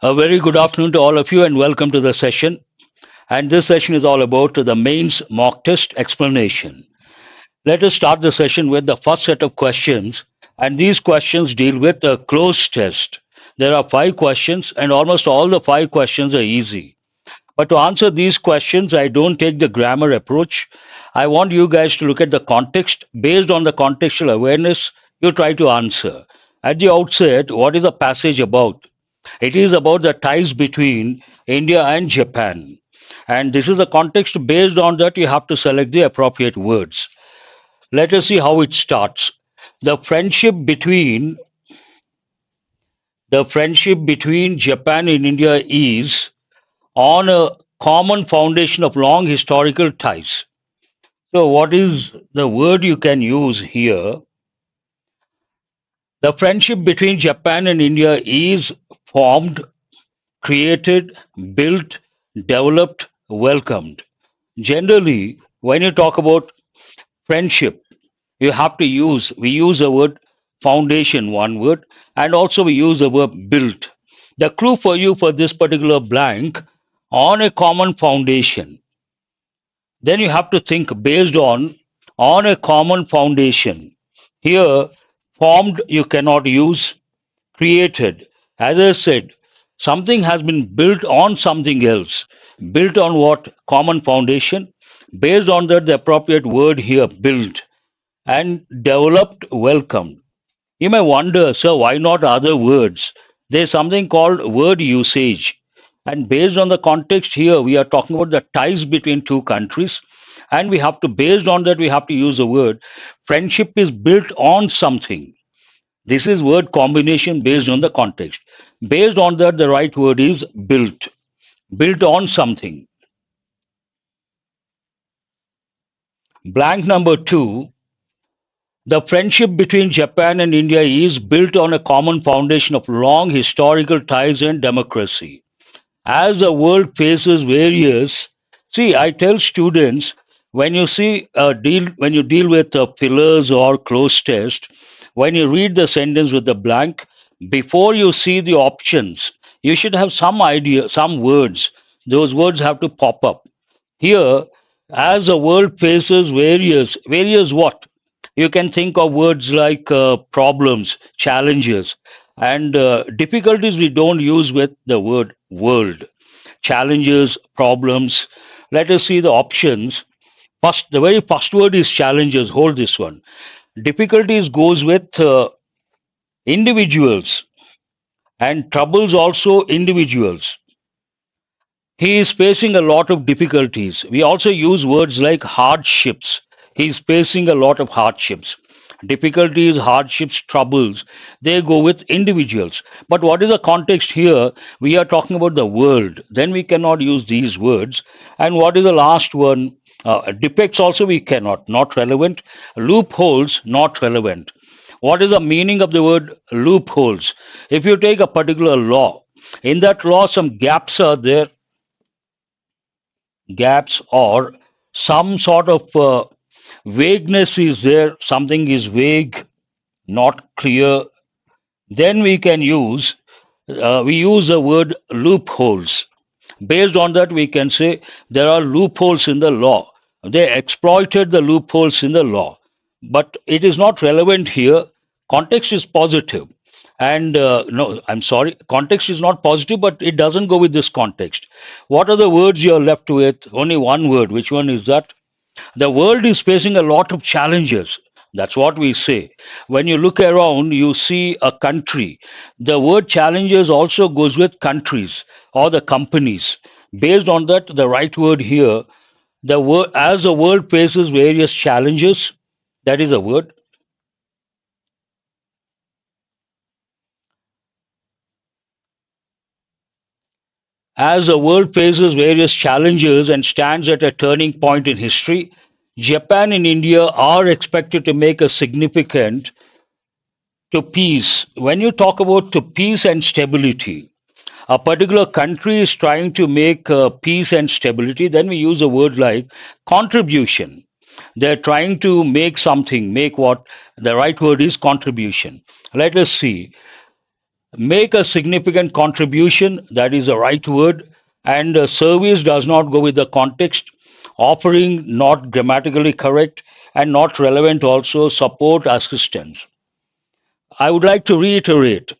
A very good afternoon to all of you and welcome to the session. And this session is all about the mains mock test explanation. Let us start the session with the first set of questions. And these questions deal with a closed test. There are 5 questions, and almost all the 5 questions are easy. But to answer these questions, I don't take the grammar approach. I want you guys to look at the context. Based on the contextual awareness, you try to answer. At the outset, what is the passage about? It is about the ties between India and Japan. And this is the context. Based on that, you have to select the appropriate words. Let us see how it starts. The friendship between Japan and India is on a common foundation of long historical ties. So, what is the word you can use here? The friendship between Japan and India is formed, created, built, developed, welcomed. Generally, when you talk about friendship, we use the word foundation, one word, and also we use the word built. The clue for you for this particular blank, on a common foundation. Then you have to think based on a common foundation. Here, formed you cannot use, created. As I said, something has been built on something else. Built on what? Common foundation. Based on that, the appropriate word here, built. And developed, welcomed. You may wonder, sir, why not other words? There's something called word usage. And based on the context here, we are talking about the ties between two countries. And based on that, we have to use the word. Friendship is built on something. This is word combination based on the context. Based on that, the right word is built. Built on something. Blank number 2. The friendship between Japan and India is built on a common foundation of long historical ties and democracy. As the world faces various, see, I tell students when you deal with fillers or closed test, when you read the sentence with the blank, before you see the options, you should have some idea, some words. Those words have to pop up. Here, as the world faces various what? You can think of words like problems, challenges, and difficulties we don't use with the word world. Challenges, problems. Let us see the options. First, the very first word is challenges. Hold this one. Difficulties goes with individuals, and troubles also individuals. He is facing a lot of difficulties. We also use words like hardships. He is facing a lot of hardships. Difficulties, hardships, troubles, they go with individuals. But what is the context here? We are talking about the world. Then we cannot use these words. And what is the last one? Defects also we cannot, not relevant. Loopholes, not relevant. What is the meaning of the word loopholes? If you take a particular law, in that law, some gaps are there, gaps or some sort of vagueness is there, something is vague, not clear, then we use the word loopholes. Based on that, we can say there are loopholes in the law. They exploited the loopholes in the law, but it is not relevant here. Context is positive. And no, I'm sorry, context is not positive, but it doesn't go with this context. What are the words you're left with? Only one word. Which one is that? The world is facing a lot of challenges. That's what we say. When you look around, you see a country. The word challenges also goes with countries or the companies. Based on that, the right word here, as the world faces various challenges, that is a word. As the world faces various challenges and stands at a turning point in history, Japan and India are expected to make a significant to peace. When you talk about to peace and stability, a particular country is trying to make peace and stability, then we use a word like contribution. They're trying to make something, make what? The right word is contribution. Let us see. Make a significant contribution, that is the right word, and service does not go with the context. Offering not grammatically correct and not relevant, also support assistance. I would like to reiterate.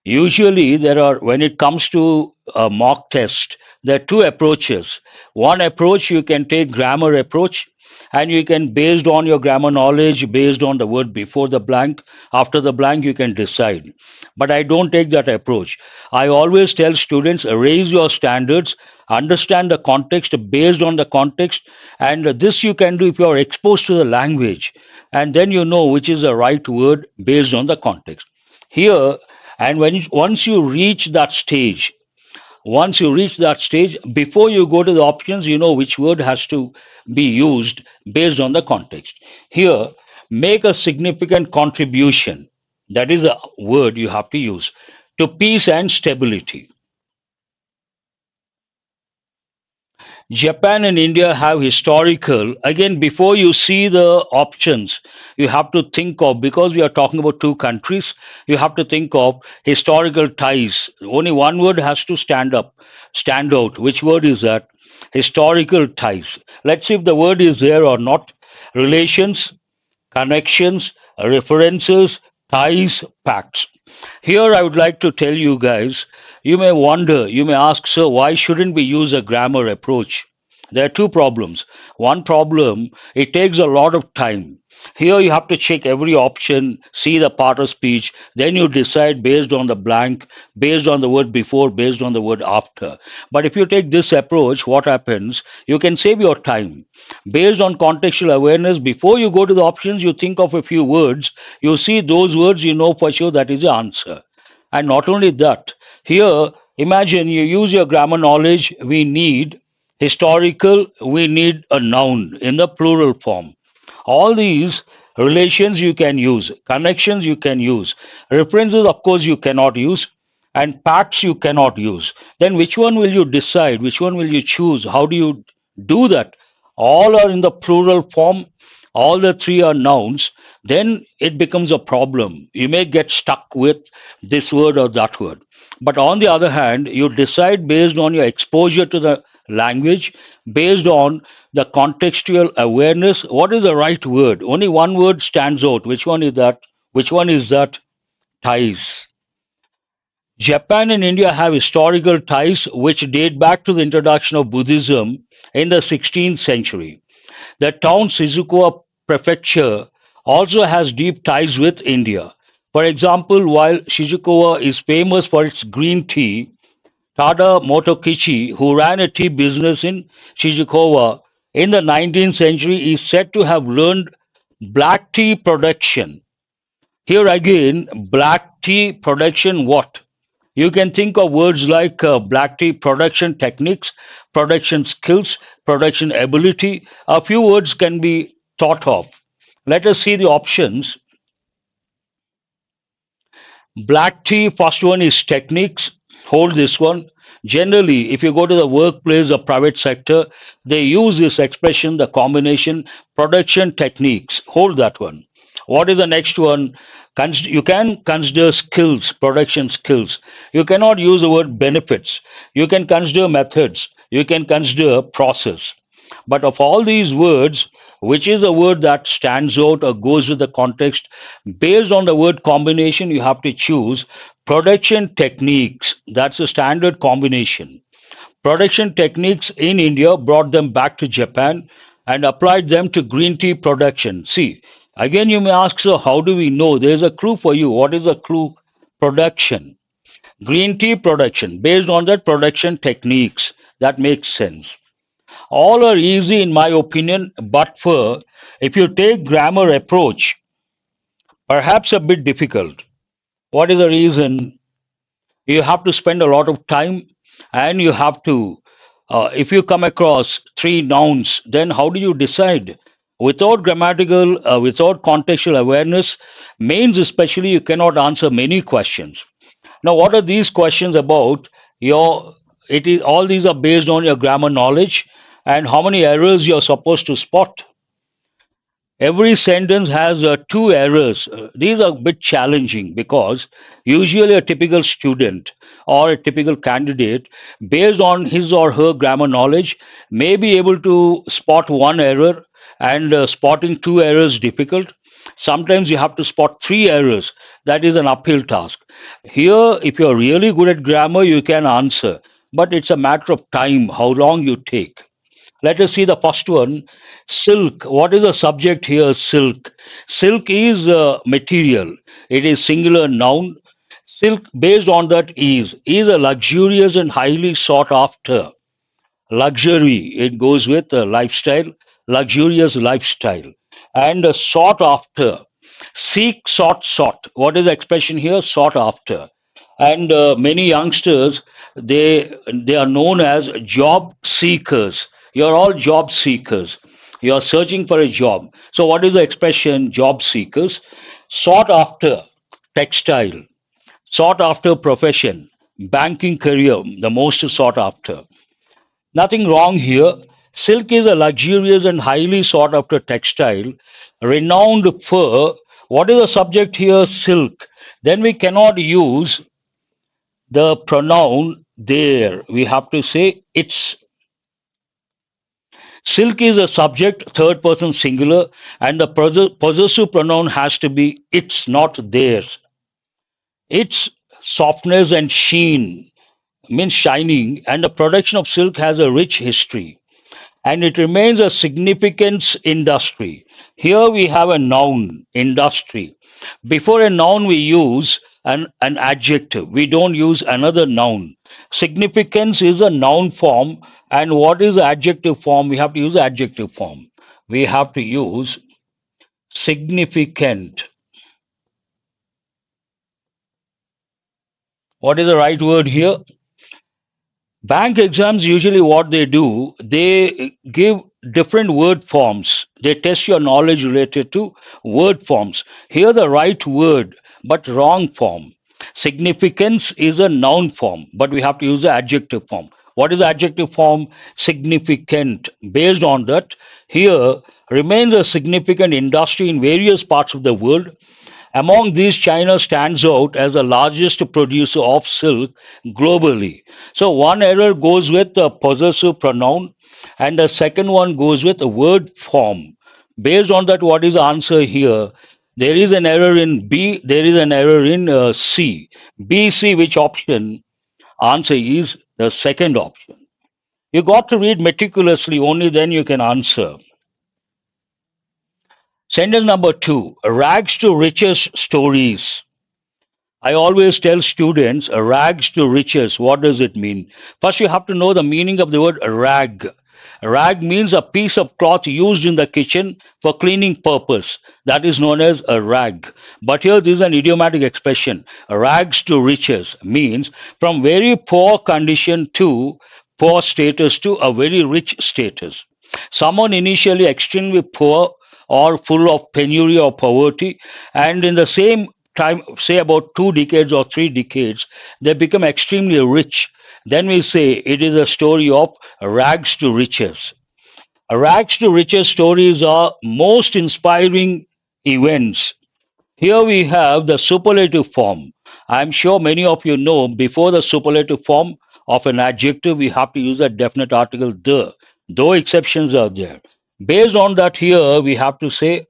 Usually, when it comes to a mock test, there are two approaches. One approach, you can take grammar approach, and you can, based on your grammar knowledge, based on the word before the blank, after the blank, you can decide. But I don't take that approach. I always tell students, raise your standards, understand the context, based on the context, and this you can do if you are exposed to the language, and then you know which is the right word based on the context. Here, and once you reach that stage, before you go to the options, you know which word has to be used based on the context. Here, make a significant contribution, that is a word you have to use, to peace and stability. Japan and India have historical. Again, before you see the options, you have to think of, because we are talking about two countries, you have to think of historical ties. Only one word has to stand out. Which word is that? Historical ties. Let's see if the word is there or not. Relations, connections, references, ties, pacts. Here, I would like to tell you guys, you may wonder, you may ask, sir, why shouldn't we use a grammar approach? There are two problems. One problem, it takes a lot of time. Here, you have to check every option, see the part of speech, then you decide based on the blank, based on the word before, based on the word after. But if you take this approach, what happens? You can save your time. Based on contextual awareness, before you go to the options, you think of a few words, you see those words, you know for sure that is the answer. And not only that, here, imagine you use your grammar knowledge, we need historical, we need a noun in the plural form. All these relations you can use, connections you can use, references, of course, you cannot use, and pacts you cannot use. Then which one will you decide? Which one will you choose? How do you do that? All are in the plural form, all the three are nouns. Then it becomes a problem. You may get stuck with this word or that word. But on the other hand, you decide based on your exposure to the language, based on the contextual awareness, what is the right word? Only one word stands out. Which one is that? Which one is that? Ties. Japan and India have historical ties which date back to the introduction of Buddhism in the 16th century. The town Shizuoka Prefecture also has deep ties with India. For example, while Shizuoka is famous for its green tea, Tada Motokichi, who ran a tea business in Shizuoka in the 19th century, is said to have learned black tea production. Here again, black tea production what? You can think of words like black tea production techniques, production skills, production ability. A few words can be thought of. Let us see the options. Black tea, first one is techniques. Hold this one. Generally, if you go to the workplace or private sector, they use this expression, the combination production techniques. Hold that one. What is the next one? You can consider skills, production skills. You cannot use the word benefits. You can consider methods. You can consider process. But of all these words, which is a word that stands out or goes with the context? Based on the word combination, you have to choose production techniques. That's the standard combination. Production techniques in India brought them back to Japan and applied them to green tea production. See, again, you may ask, so how do we know? There's a clue for you. What is a clue? Production. Green tea production. Based on that production techniques. That makes sense. All are easy in my opinion, but for if you take grammar approach, perhaps a bit difficult. What is the reason? You have to spend a lot of time, and you have to, if you come across three nouns, then how do you decide? Without grammatical, without contextual awareness, means especially you cannot answer many questions. Now, what are these questions about? Your it is all these are based on your grammar knowledge and how many errors you're supposed to spot. Every sentence has two errors. These are a bit challenging because usually a typical student or a typical candidate, based on his or her grammar knowledge, may be able to spot one error, and spotting two errors difficult. Sometimes you have to spot three errors. That is an uphill task. Here, if you're really good at grammar, you can answer, but it's a matter of time, how long you take. Let us see the first one. Silk. What is the subject here? Silk. Silk is a material. It is singular noun. Silk, based on that, is a luxurious and highly sought after. Luxury. It goes with a lifestyle, luxurious lifestyle, and sought after. Seek, sought. What is the expression here? Sought after. And many youngsters, they are known as job seekers. You're all job seekers. You're searching for a job. So what is the expression? Job seekers. Sought after. Textile. Sought after profession. Banking career, the most sought after. Nothing wrong here. Silk is a luxurious and highly sought after textile, renowned for. What is the subject here? Silk. Then we cannot use the pronoun there. We have to say it's. Silk is a subject, third person singular, and the possessive pronoun has to be it's, not theirs. Its softness and sheen means shining, and the production of silk has a rich history, and it remains a significant industry. Here we have a noun, industry. Before a noun, we use an adjective. We don't use another noun. Significance is a noun form, and what is the adjective form? We have to use the adjective form. We have to use significant. What is the right word here? Bank exams, usually what they do, they give different word forms. They test your knowledge related to word forms. Here the right word, but wrong form. Significance is a noun form, but we have to use the adjective form. What is the adjective form? Significant. Based on that, here remains a significant industry in various parts of the world. Among these, China stands out as the largest producer of silk globally. So, one error goes with the possessive pronoun, and the second one goes with the word form. Based on that, what is the answer here? There is an error in B, there is an error in C. B, C, which option? Answer is the second option. You got to read meticulously, only then you can answer. Sentence number two, rags to riches stories. I always tell students rags to riches. What does it mean? First, you have to know the meaning of the word rag. Rag means a piece of cloth used in the kitchen for cleaning purpose. That is known as a rag. But here, this is an idiomatic expression. Rags to riches means from very poor condition to poor status to a very rich status. Someone initially extremely poor or full of penury or poverty, and in the same time, say about 2 decades or 3 decades, they become extremely rich. Then we say it is a story of rags to riches. Rags to riches stories are most inspiring events. Here we have the superlative form. I'm sure many of you know before the superlative form of an adjective, we have to use a definite article the, though exceptions are there. Based on that, here we have to say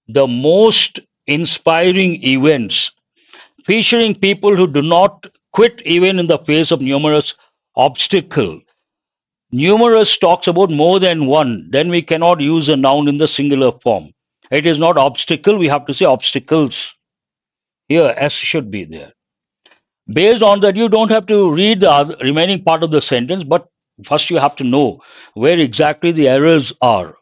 the most inspiring events featuring people who do not quit even in the face of numerous obstacles. Numerous talks about more than one, then we cannot use a noun in the singular form. It is not obstacle, we have to say obstacles. Here, S should be there. Based on that, you don't have to read the remaining part of the sentence, but first you have to know where exactly the errors are.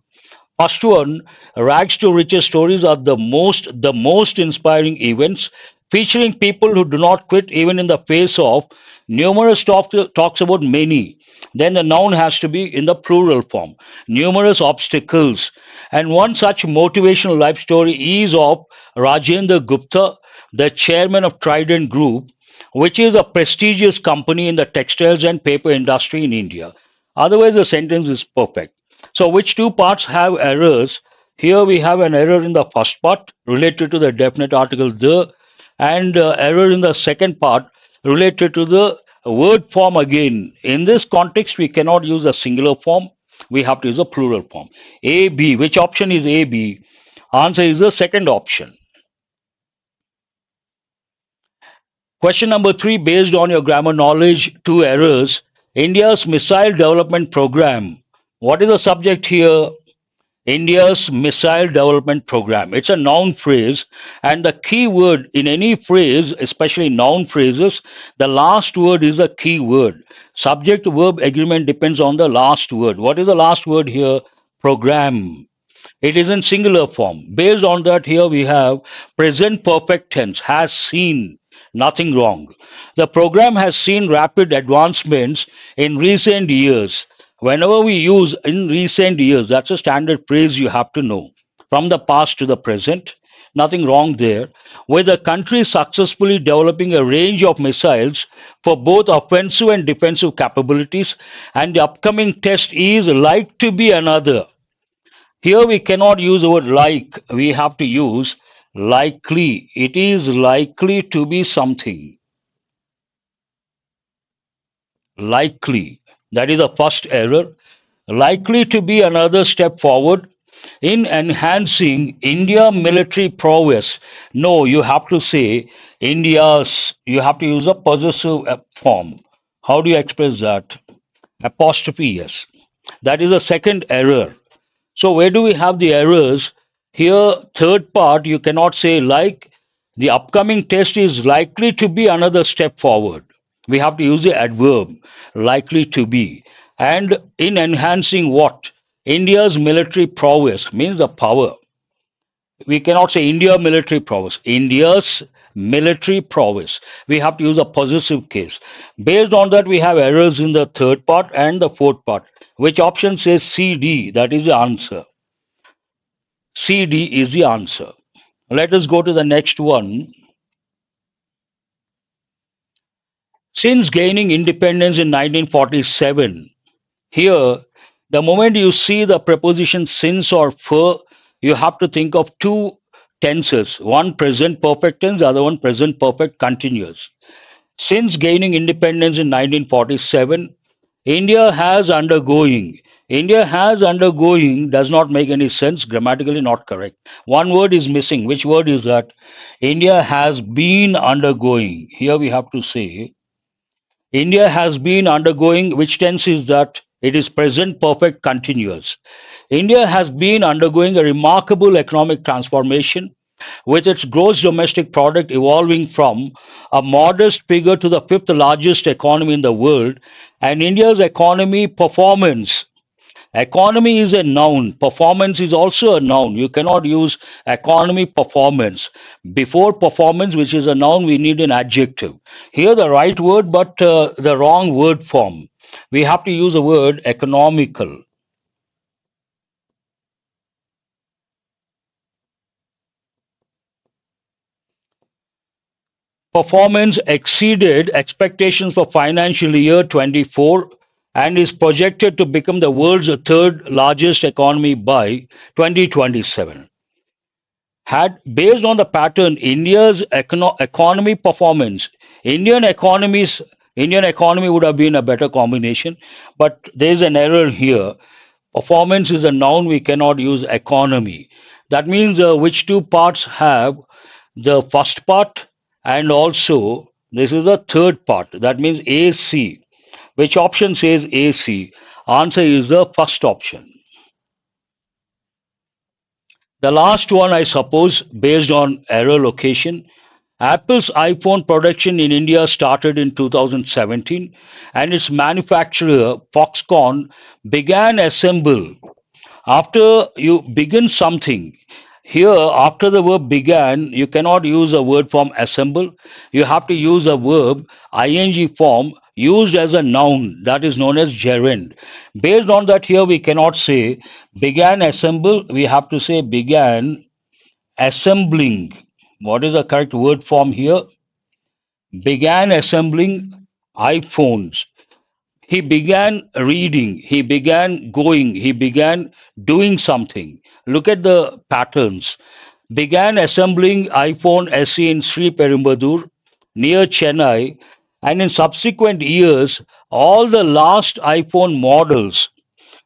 First one, rags to riches stories are the most inspiring events featuring people who do not quit even in the face of numerous talks about many. Then the noun has to be in the plural form. Numerous obstacles. And one such motivational life story is of Rajendra Gupta, the chairman of Trident Group, which is a prestigious company in the textiles and paper industry in India. Otherwise, the sentence is perfect. So, which two parts have errors? Here we have an error in the first part related to the definite article the, and error in the second part related to the word form again. In this context, we cannot use a singular form. We have to use a plural form. A, B. Which option is A, B? Answer is the second option. Question number 3, based on your grammar knowledge, two errors. India's missile development program. What is the subject here? India's missile development program. It's a noun phrase, and the key word in any phrase, especially noun phrases, the last word is a key word. Subject verb agreement depends on the last word. What is the last word here? Program. It is in singular form. Based on that, here we have present perfect tense, has seen, nothing wrong. The program has seen rapid advancements in recent years. Whenever we use in recent years, that's a standard phrase you have to know. From the past to the present, nothing wrong there. With the country successfully developing a range of missiles for both offensive and defensive capabilities, and the upcoming test is like to be another. Here we cannot use the word like, we have to use likely. It is likely to be something. Likely. That is the first error. Likely to be another step forward in enhancing India military prowess. No, you have to say India's, you have to use a possessive form. How do you express that? Apostrophe S. That is the second error. So where do we have the errors? Here, third part, you cannot say like the upcoming test is likely to be another step forward. We have to use the adverb likely to be. And in enhancing what? India's military prowess means the power. We cannot say India military prowess. India's military prowess. We have to use a possessive case. Based on that, we have errors in the third part and the fourth part. Which option says CD? That is the answer. CD is the answer. Let us go to the next one. Since gaining independence in 1947, here, the moment you see the preposition since or for, you have to think of two tenses, one present perfect tense, the other one present perfect continuous. Since gaining independence in 1947, India has undergoing. India has undergoing does not make any sense, grammatically not correct. One word is missing. Which word is that? India has been undergoing. Here we have to say India has been undergoing, which tense is that? It is present perfect continuous. India has been undergoing a remarkable economic transformation with its gross domestic product evolving from a modest figure to the fifth largest economy in the world, and India's economy performance. Economy is a noun, performance is also a noun. You cannot use economy performance. Before performance, which is a noun, we need an adjective. Here, the right word, but the wrong word form. We have to use the word economical. Performance exceeded expectations for financial year 24 and is projected to become the world's third largest economy by 2027. Had based on the pattern India's economy performance, Indian economy would have been a better combination, but there is an error here. Performance is a noun, we cannot use economy. That means which two parts have the first part and also this is the third part. That means AC. Which option says AC? Answer is the first option. The last one, I suppose, based on error location. Apple's iPhone production in India started in 2017 and its manufacturer, Foxconn, began assemble. After you begin something, here after the verb began, you cannot use a word form assemble. You have to use a verb ing form used as a noun that is known as gerund. Based on that, here we cannot say began assemble, we have to say began assembling. What is the correct word form here? Began assembling iPhones. He began reading, he began going, he began doing something. Look at the patterns. Began assembling iPhone SE in Sri Perumbadur near Chennai, and in subsequent years, all the last iPhone models.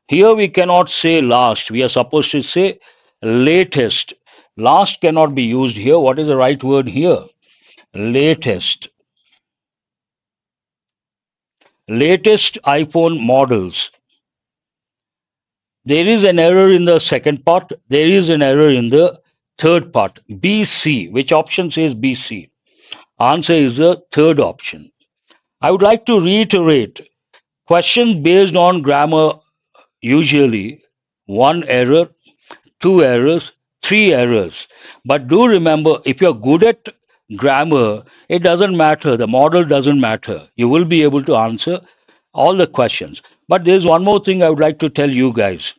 Here we cannot say last, we are supposed to say latest. Last cannot be used here. What is the right word here? Latest. Latest iPhone models. There is an error in the second part. There is an error in the third part. BC. Which option says BC? Answer is the third option. I would like to reiterate questions based on grammar usually one error, two errors, three errors. But do remember, if you're good at grammar, it doesn't matter. The model doesn't matter. You will be able to answer all the questions. But there's one more thing I would like to tell you guys.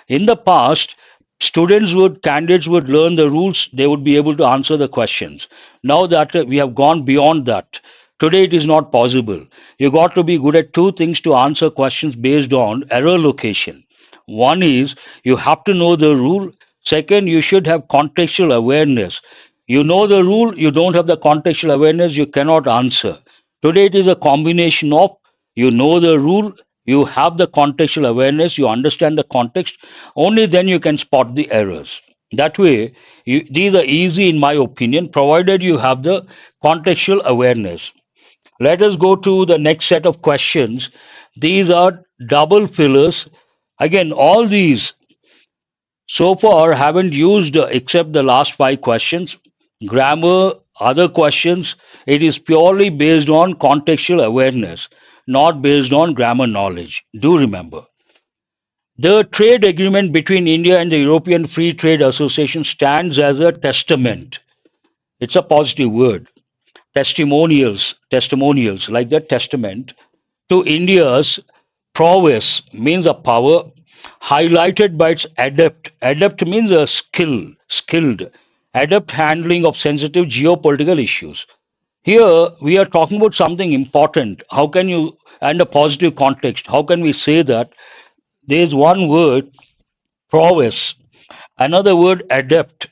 In the past, candidates would learn the rules, they would be able to answer the questions. Now that we have gone beyond that, today it is not possible. You got to be good at two things to answer questions based on error location. One is you have to know the rule. Second, you should have contextual awareness. You know the rule, you don't have the contextual awareness, you cannot answer. Today it is a combination of you know the rule, you have the contextual awareness, you understand the context, only then you can spot the errors. That way, these are easy in my opinion, provided you have the contextual awareness. Let us go to the next set of questions. These are double fillers. Again, all these so far haven't used except the last five questions. Grammar, other questions, it is purely based on contextual awareness, not based on grammar knowledge. Do remember. The trade agreement between India and the European Free Trade Association stands as a testament. It's a positive word. Testimonials like that testament to India's prowess means a power highlighted by its adept. Adept means a skilled, adept handling of sensitive geopolitical issues. Here we are talking about something important. How can you, and a positive context, how can we say that? There is one word, prowess, another word, adept.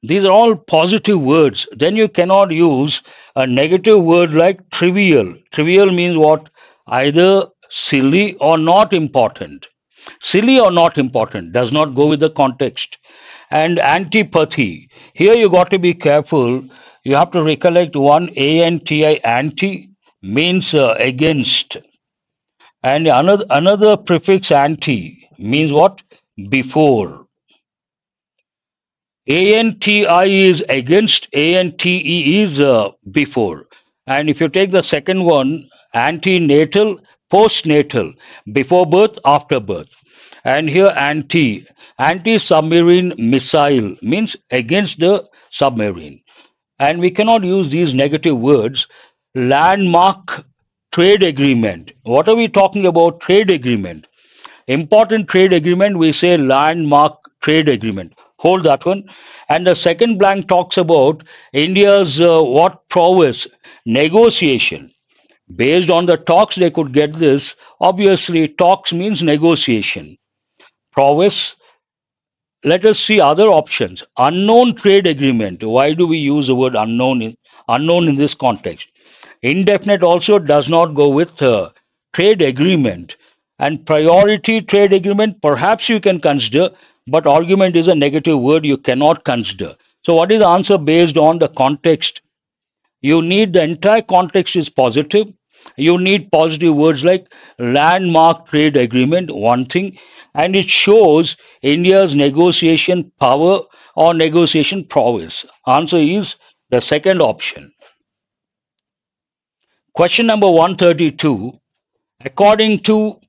These are all positive words. Then you cannot use a negative word like trivial. Trivial means what? Either silly or not important. Silly or not important does not go with the context. And antipathy. Here you got to be careful. You have to recollect one anti means against, and another prefix anti means what? Before. ANTI is against, ANTE is before. And if you take the second one, antenatal, postnatal, before birth, after birth. And here anti submarine missile means against the submarine. And we cannot use these negative words. Landmark trade agreement. What are we talking about? Trade agreement. Important trade agreement, we say landmark trade agreement. Hold that one. And the second blank talks about India's what prowess? Negotiation. Based on the talks, they could get this. Obviously, talks means negotiation. Prowess. Let us see other options. Unknown trade agreement. Why do we use the word unknown in this context? Indefinite also does not go with trade agreement. And priority trade agreement, perhaps you can consider, but argument is a negative word you cannot consider. So, what is the answer based on the context? You need the entire context is positive. You need positive words like landmark trade agreement, one thing, and it shows India's negotiation power or negotiation prowess. Answer is the second option. Question number 132. According to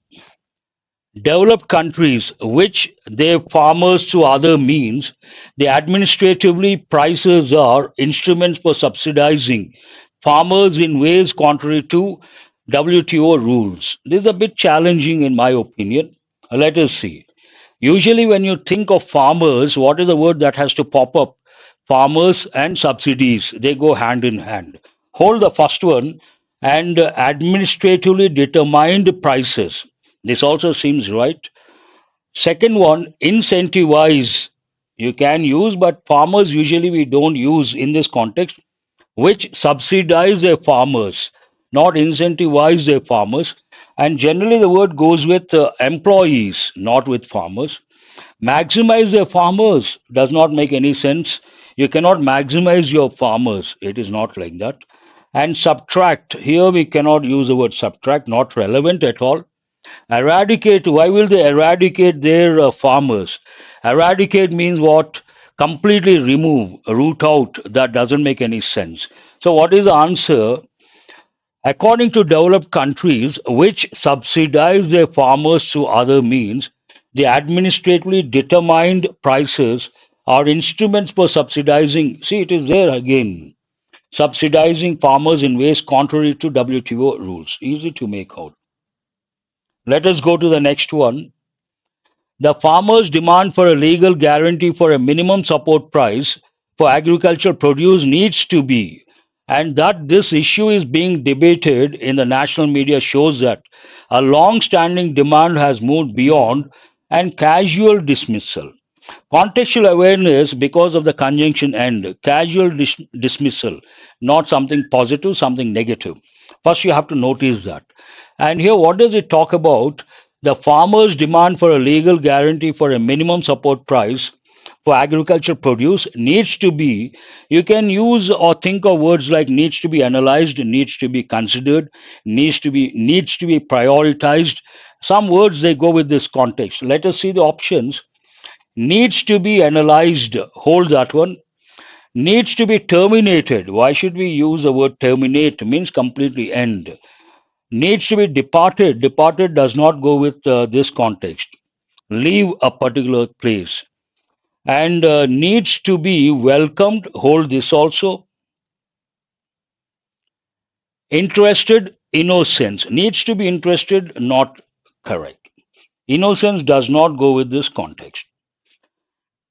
developed countries, which their farmers through other means, the administratively prices are instruments for subsidizing farmers in ways contrary to WTO rules. This is a bit challenging in my opinion. Let us see. Usually, when you think of farmers, what is the word that has to pop up? Farmers and subsidies, they go hand in hand. Hold the first one and administratively determined prices. This also seems right. Second one, incentivize. You can use, but farmers usually we don't use in this context, which subsidize their farmers, not incentivize their farmers. And generally, the word goes with employees, not with farmers. Maximize their farmers does not make any sense. You cannot maximize your farmers. It is not like that. And subtract. Here we cannot use the word subtract, not relevant at all. Eradicate. Why will they eradicate their farmers? Eradicate means what? Completely remove, root out. That doesn't make any sense. So, what is the answer? According to developed countries which subsidize their farmers through other means, the administratively determined prices are instruments for subsidizing. See, it is there again. Subsidizing farmers in ways contrary to WTO rules. Easy to make out. Let us go to the next one. The farmers' demand for a legal guarantee for a minimum support price for agricultural produce needs to be, and that this issue is being debated in the national media shows that a long standing demand has moved beyond and casual dismissal. Contextual awareness because of the conjunction end, casual dismissal, not something positive, something negative. First, you have to notice that. And here, what does it talk about? The farmer's demand for a legal guarantee for a minimum support price for agricultural produce needs to be, you can use or think of words like needs to be analyzed, needs to be considered, needs to be prioritized. Some words they go with this context. Let us see the options. Needs to be analyzed, hold that one. Needs to be terminated. Why should we use the word terminate? Means completely end. Needs to be departed. Departed does not go with this context. Leave a particular place. And needs to be welcomed, hold this also. Interested, innocence. Needs to be interested, not correct. Innocence does not go with this context.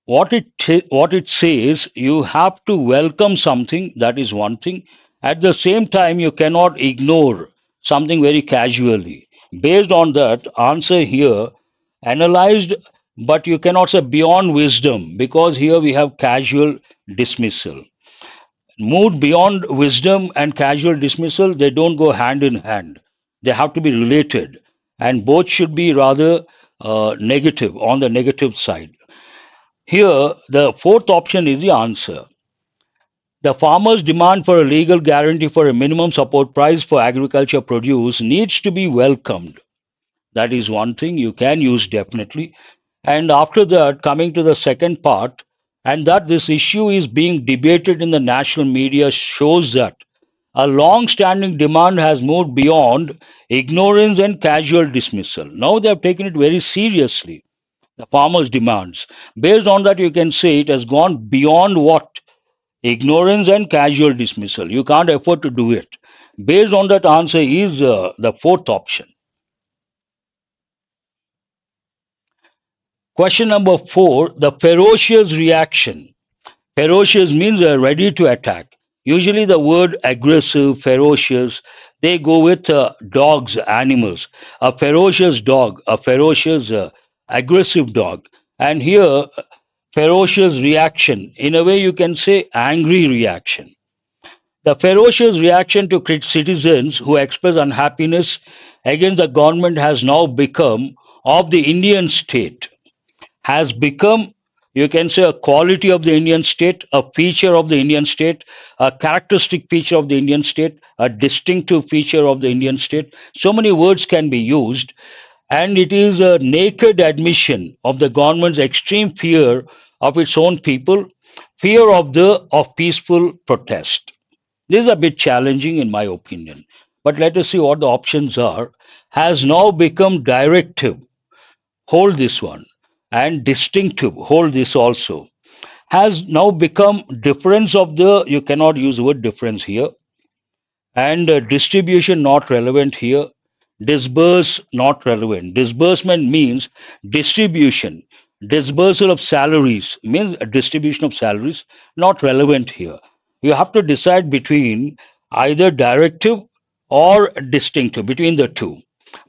What it says, you have to welcome something, that is one thing. At the same time, you cannot ignore something very casually. Based on that answer here, analyzed, but you cannot say beyond wisdom, because here we have casual dismissal. Moved beyond wisdom and casual dismissal, they don't go hand in hand. They have to be related, and both should be rather negative, on the negative side. Here, the fourth option is the answer. The farmer's demand for a legal guarantee for a minimum support price for agriculture produce needs to be welcomed. That is one thing you can use definitely. And after that, coming to the second part, and that this issue is being debated in the national media shows that a long standing demand has moved beyond ignorance and casual dismissal. Now they have taken it very seriously, the farmers' demands. Based on that, you can say it has gone beyond what? Ignorance and casual dismissal. You can't afford to do it. Based on that, answer is the fourth option. Question number four, the ferocious reaction. Ferocious means ready to attack. Usually, the word aggressive, ferocious, they go with dogs, animals. A ferocious dog, a ferocious, aggressive dog. And here, ferocious reaction. In a way, you can say angry reaction. The ferocious reaction to citizens who express unhappiness against the government has now become of the Indian state, has become, you can say, a quality of the Indian state, a feature of the Indian state, a characteristic feature of the Indian state, a distinctive feature of the Indian state. So many words can be used, and it is a naked admission of the government's extreme fear of its own people, fear of peaceful protest. This is a bit challenging in my opinion, but let us see what the options are. Has now become directive, hold this one, and distinctive, hold this also. Has now become difference of the, you cannot use the word difference here, and distribution not relevant here. Disburse not relevant. Disbursement means distribution. Disbursal of salaries means a distribution of salaries, not relevant here. You have to decide between either directive or distinctive between the two.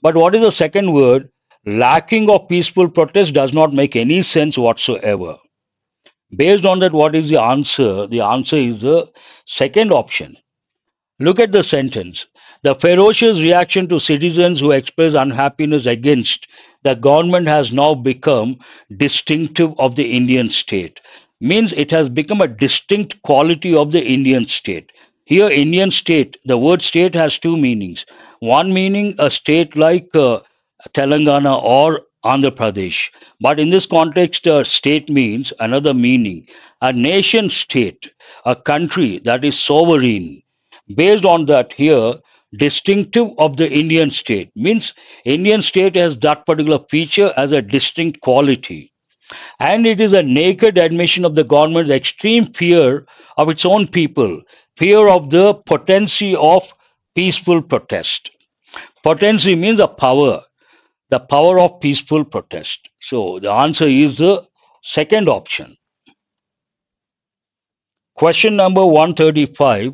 But what is the second word? Lacking of peaceful protest does not make any sense whatsoever. Based on that, what is the answer? The answer is the second option. Look at the sentence. The ferocious reaction to citizens who express unhappiness against the government has now become distinctive of the Indian state. Means it has become a distinct quality of the Indian state. Here, Indian state, the word state has two meanings. One meaning, a state like Telangana or Andhra Pradesh. But in this context, state means another meaning. A nation state, a country that is sovereign. Based on that, here, distinctive of the Indian state means Indian state has that particular feature as a distinct quality. And it is a naked admission of the government's extreme fear of its own people, fear of the potency of peaceful protest. Potency means the power of peaceful protest. So the answer is the second option. Question number 135.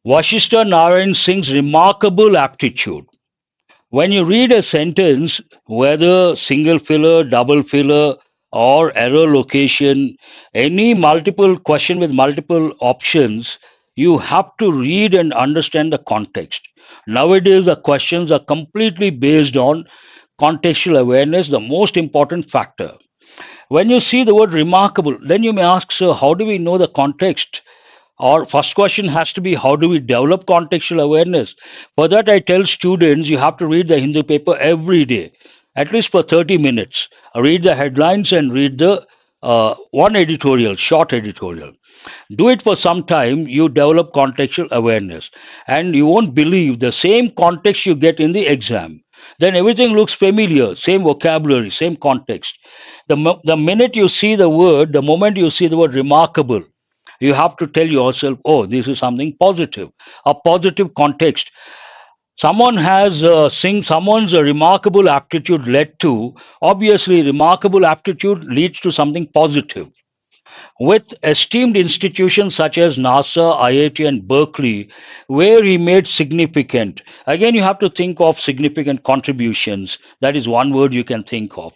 Vashishta Narayan Singh's remarkable aptitude. When you read a sentence, whether single filler, double filler, or error location, any multiple question with multiple options, you have to read and understand the context. Nowadays, the questions are completely based on contextual awareness, the most important factor. When you see the word remarkable, then you may ask, sir, how do we know the context? Our first question has to be, how do we develop contextual awareness? For that, I tell students you have to read the Hindu paper every day, at least for 30 minutes. Read the headlines and read the one editorial, short editorial. Do it for some time, you develop contextual awareness. And you won't believe the same context you get in the exam. Then everything looks familiar, same vocabulary, same context. The minute you see the word, the moment you see the word remarkable, you have to tell yourself, oh, this is something positive, a positive context. Someone has someone's remarkable aptitude led to, obviously, remarkable aptitude leads to something positive. With esteemed institutions such as NASA, IIT, and Berkeley, where he made significant. Again, you have to think of significant contributions. That is one word you can think of.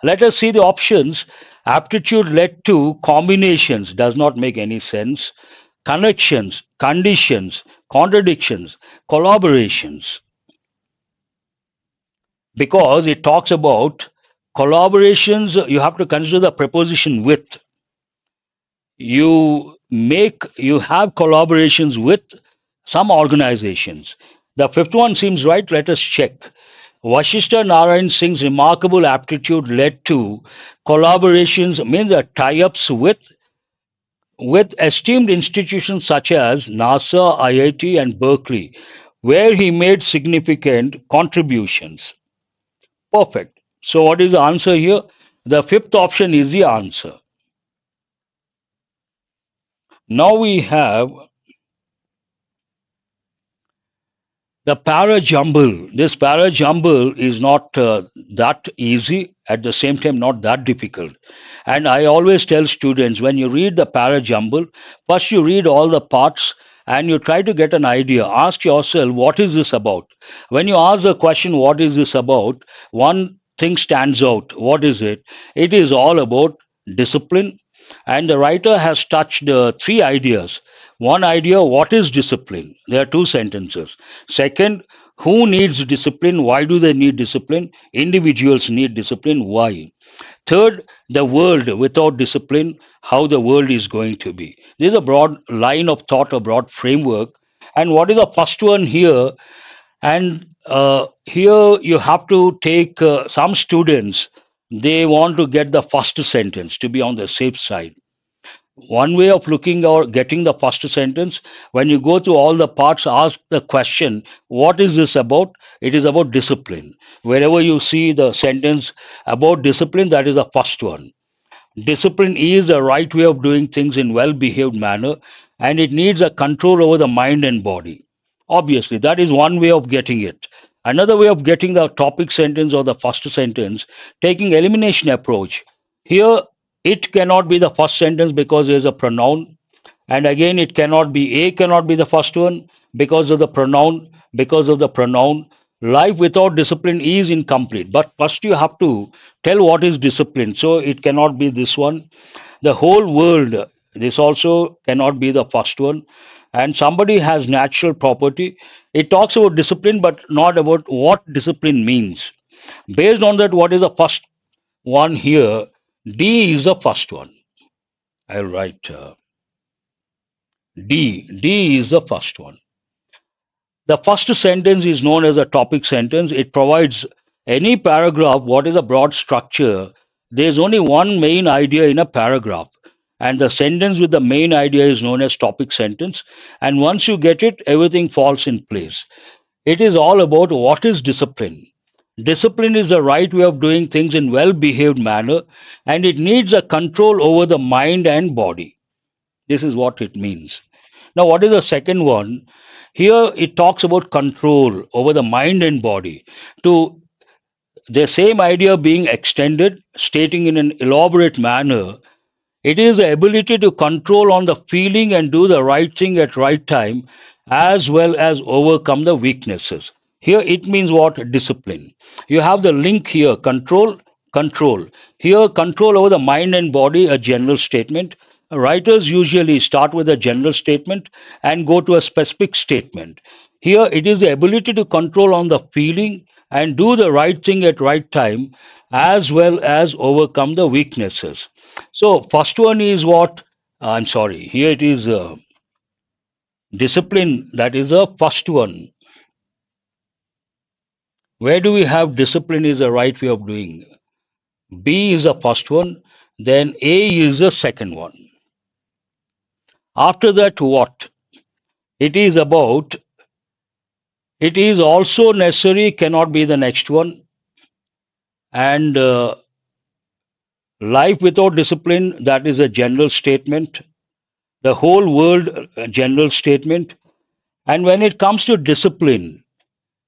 Let us see the options. Aptitude led to combinations does not make any sense. Connections, conditions, contradictions, collaborations. Because it talks about collaborations, you have to consider the preposition with. You have collaborations with some organizations. The fifth one seems right. Let us check. Vashishta Narayan Singh's remarkable aptitude led to collaborations, means the tie-ups with esteemed institutions such as NASA, IIT, and Berkeley, where he made significant contributions. Perfect. So, what is the answer here? The fifth option is the answer. Now we have the para jumble. This para jumble is not that easy, at the same time, not that difficult. And I always tell students when you read the para jumble, first you read all the parts and you try to get an idea. Ask yourself, what is this about? When you ask the question, what is this about? One thing stands out. What is it? It is all about discipline. And the writer has touched three ideas. One idea, what is discipline? There are two sentences. Second, who needs discipline? Why do they need discipline? Individuals need discipline. Why? Third, the world without discipline, how the world is going to be. This is a broad line of thought, a broad framework. And what is the first one here? And here you have to take some students, they want to get the first sentence to be on the safe side. One way of looking or getting the first sentence, when you go through all the parts, ask the question, what is this about? It is about discipline. Wherever you see the sentence about discipline, that is the first one. Discipline is the right way of doing things in well behaved manner, and it needs a control over the mind and body. Obviously, that is one way of getting it. Another way of getting the topic sentence or the first sentence, taking elimination approach. Here, it cannot be the first sentence because there is a pronoun, and again, it cannot be A cannot be the first one. because of the pronoun, because of the pronoun. Life without discipline is incomplete. But first you have to tell what is discipline. So it cannot be this one. The whole world, this also cannot be the first one. And somebody has natural property. It talks about discipline, but not about what discipline means. Based on that, what is the first one here? D is the first one. I'll write D. D is the first one. The first sentence is known as a topic sentence. It provides any paragraph, what is a broad structure. There's only one main idea in a paragraph. And the sentence with the main idea is known as topic sentence. And once you get it, everything falls in place. It is all about what is discipline. Discipline is the right way of doing things in well behaved manner, and it needs a control over the mind and body. This is what it means. Now, what is the second one? Here it talks about control over the mind and body. To the same idea being extended, stating in an elaborate manner, it is the ability to control on the feeling and do the right thing at right time, as well as overcome the weaknesses. Here it means what? Discipline. You have the link here, control, control. Here, control over the mind and body, a general statement. Writers usually start with a general statement and go to a specific statement. Here, it is the ability to control on the feeling and do the right thing at right time, as well as overcome the weaknesses. So first one is what? I'm sorry. Here it is discipline. That is the first one. Where do we have discipline is the right way of doing? B is the first one. Then A is the second one. After that, what? It is about. It is also necessary. Cannot be the next one. And life without discipline. That is a general statement. The whole world general statement. And when it comes to discipline,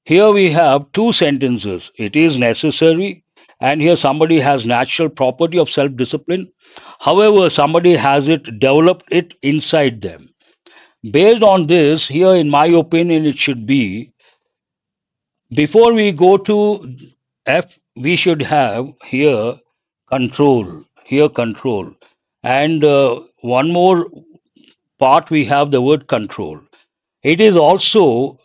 here we have two sentences. It is necessary, and here somebody has natural property of self discipline. However, somebody has it developed it inside them. Based on this, here, in my opinion, it should be before we go to F, we should have here control, here control. And one more part, we have the word control. It is also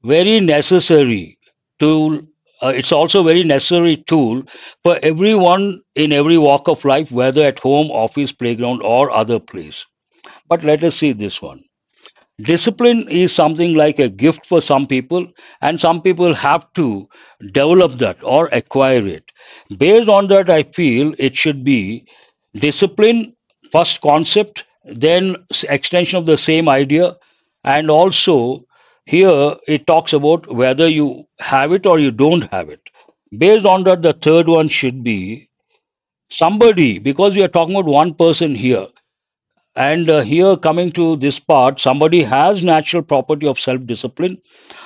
very necessary tool. It's also very necessary tool for everyone in every walk of life, whether at home, office, playground, or other place. But let us see this one. Discipline is something like a gift for some people, and some people have to develop that or acquire it. Based on that, I feel it should be discipline, first concept, then extension of the same idea, and also here it talks about whether you have it or you don't have it. Based on that, the third one should be somebody, because we are talking about one person here. And here, coming to this part, somebody has natural property of self discipline.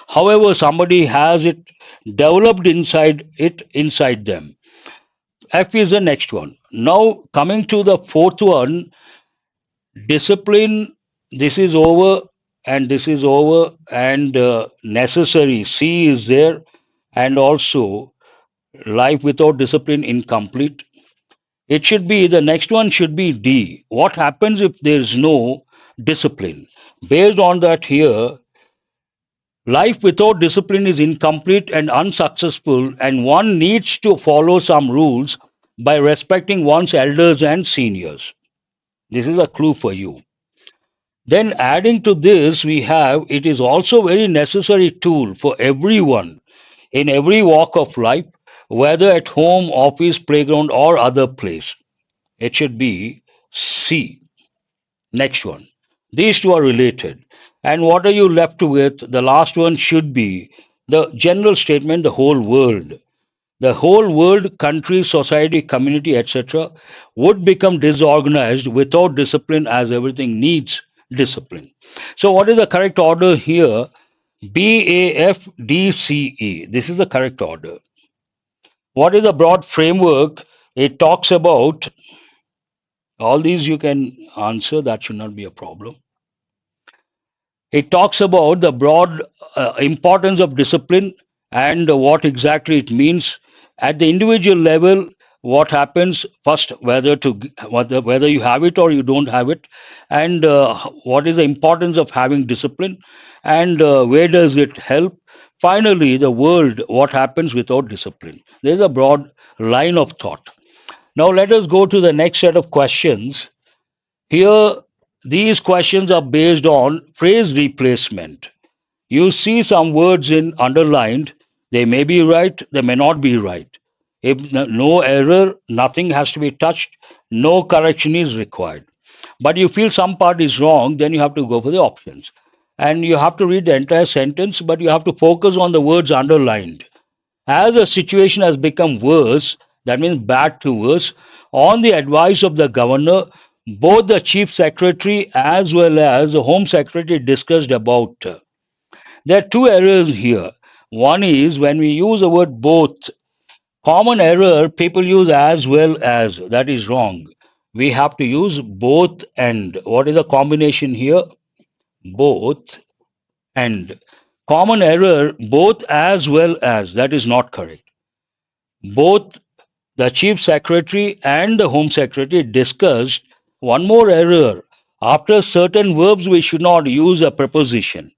However, somebody has it developed inside them. F is the next one. Now, coming to the fourth one, discipline. This is over, and this is over, and necessary. C is there, and also life without discipline incomplete. It should be the next one should be D. What happens if there is no discipline? Based on that, here, life without discipline is incomplete and unsuccessful, and one needs to follow some rules by respecting one's elders and seniors. This is a clue for you. Then, adding to this, we have it is also very necessary tool for everyone in every walk of life, whether at home, office, playground, or other place. It should be C. Next one. These two are related. And what are you left with? The last one should be the general statement, the whole world. The whole world, country, society, community, etc., would become disorganized without discipline, as everything needs discipline. So, what is the correct order here? BAFDCE. This is the correct order. What is the broad framework? It talks about all these you can answer, that should not be a problem. It talks about the broad importance of discipline and what exactly it means at the individual level. What happens first, whether you have it or you don't have it, and what is the importance of having discipline, and where does it help? Finally, the world, what happens without discipline. There's a broad line of thought. Now let us go to the next set of questions. Here, these questions are based on phrase replacement. You see some words in underlined, they may be right, they may not be right. If no error, nothing has to be touched, no correction is required. But you feel some part is wrong, then you have to go for the options. And you have to read the entire sentence, but you have to focus on the words underlined. As the situation has become worse, that means bad to worse, on the advice of the governor, both the chief secretary as well as the home secretary discussed about. There are two errors here. One is when we use the word both. Common error, people use as well as. That is wrong. We have to use both and. What is the combination here? Both and. Common error, both as well as. That is not correct. Both the chief secretary and the home secretary discussed. One more error. After certain verbs, we should not use a preposition.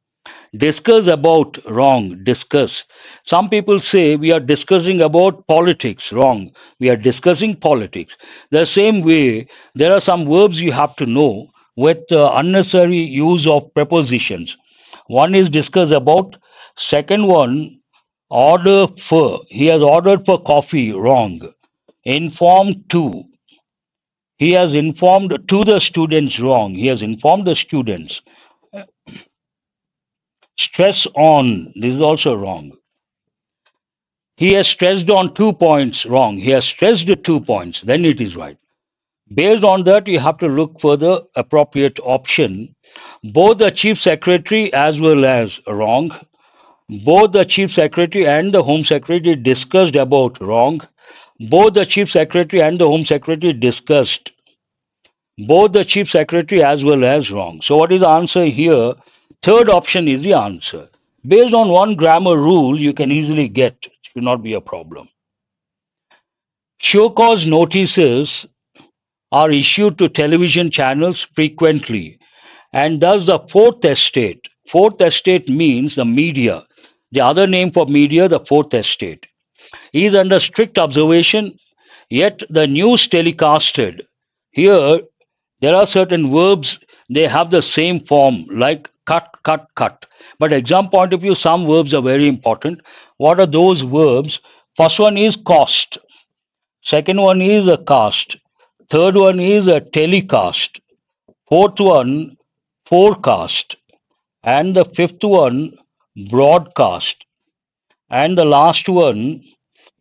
Discuss about, wrong. Discuss. Some people say we are discussing about politics, wrong. We are discussing politics. The same way, there are some verbs you have to know with unnecessary use of prepositions. One is discuss about. Second one, order for. He has ordered for coffee, wrong. Inform to. He has informed to the students, wrong. He has informed the students. Stress on. This is also wrong. He has stressed on 2 points, wrong. He has stressed 2 points, then it is right. Based on that, you have to look for the appropriate option. Both the chief secretary as well as, wrong. Both the chief secretary and the home secretary discussed about, wrong. Both the chief secretary and the home secretary discussed. Both the chief secretary as well as, wrong. So what is the answer here? Third option is the answer. Based on one grammar rule, you can easily get. It should not be a problem. Show cause notices are issued to television channels frequently, and thus the fourth estate. Fourth estate means the media. The other name for media, the fourth estate, is under strict observation, yet the news telecasted. Here, there are certain verbs, they have the same form, like cut, cut, cut. But exam point of view, some verbs are very important. What are those verbs? First one is cost. Second one is a cast. Third one is a telecast. Fourth one, forecast. And the fifth one, broadcast. And the last one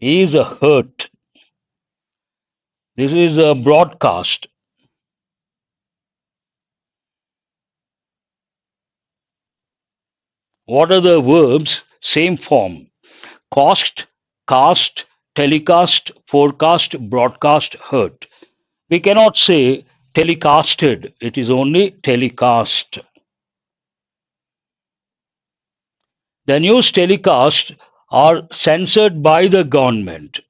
is a hurt. This is a broadcast. What are the verbs? Same form. Cost, cast, telecast, forecast, broadcast, hurt. We cannot say telecasted, it is only telecast. The news telecast are censored by the government.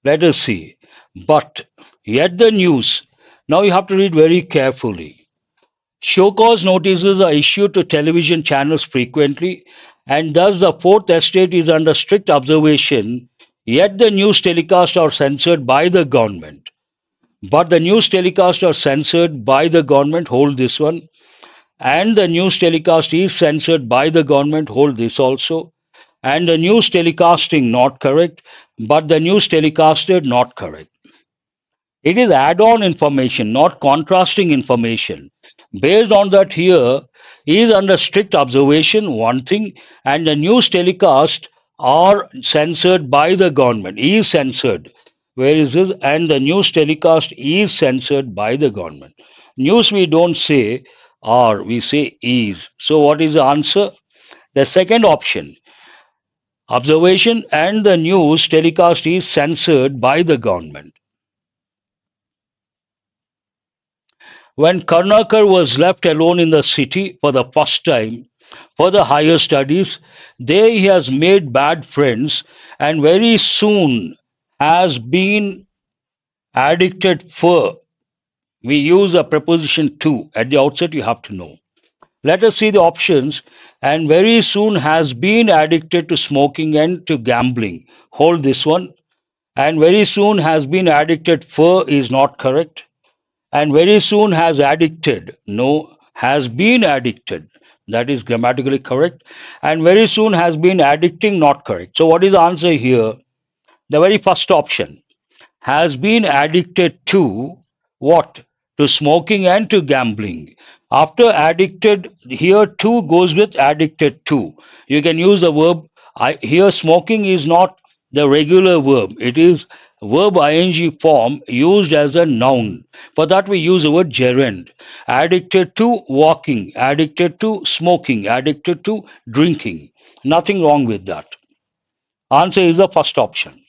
Let us see. But yet the news, now you have to read very carefully. Show cause notices are issued to television channels frequently, and thus the fourth estate is under strict observation, yet the news telecast are censored by the government. But the news telecast are censored by the government, hold this one, and the news telecast is censored by the government, hold this also, and the news telecasting not correct, but the news telecasted not correct. It is add-on information, not contrasting information. Based on that, here is under strict observation, one thing, and the news telecast are censored by the government, is censored. Where is this? And the news telecast is censored by the government. News we don't say are, we say is. So what is the answer? The second option. Observation and the news telecast is censored by the government. When Karnakar was left alone in the city for the first time for the higher studies, there he has made bad friends and very soon has been addicted for. We use a preposition to. At the outset, you have to know. Let us see the options. And very soon has been addicted to smoking and to gambling. Hold this one. And very soon has been addicted for is not correct. And very soon has addicted. No, has been addicted. That is grammatically correct. And very soon has been addicting, not correct. So, what is the answer here? The very first option has been addicted to what? To smoking and to gambling. After addicted, here too goes with addicted to. You can use the verb. Here, smoking is not the regular verb, it is verb ing form used as a noun. For that, we use the word gerund. Addicted to walking, addicted to smoking, addicted to drinking. Nothing wrong with that. Answer is the first option.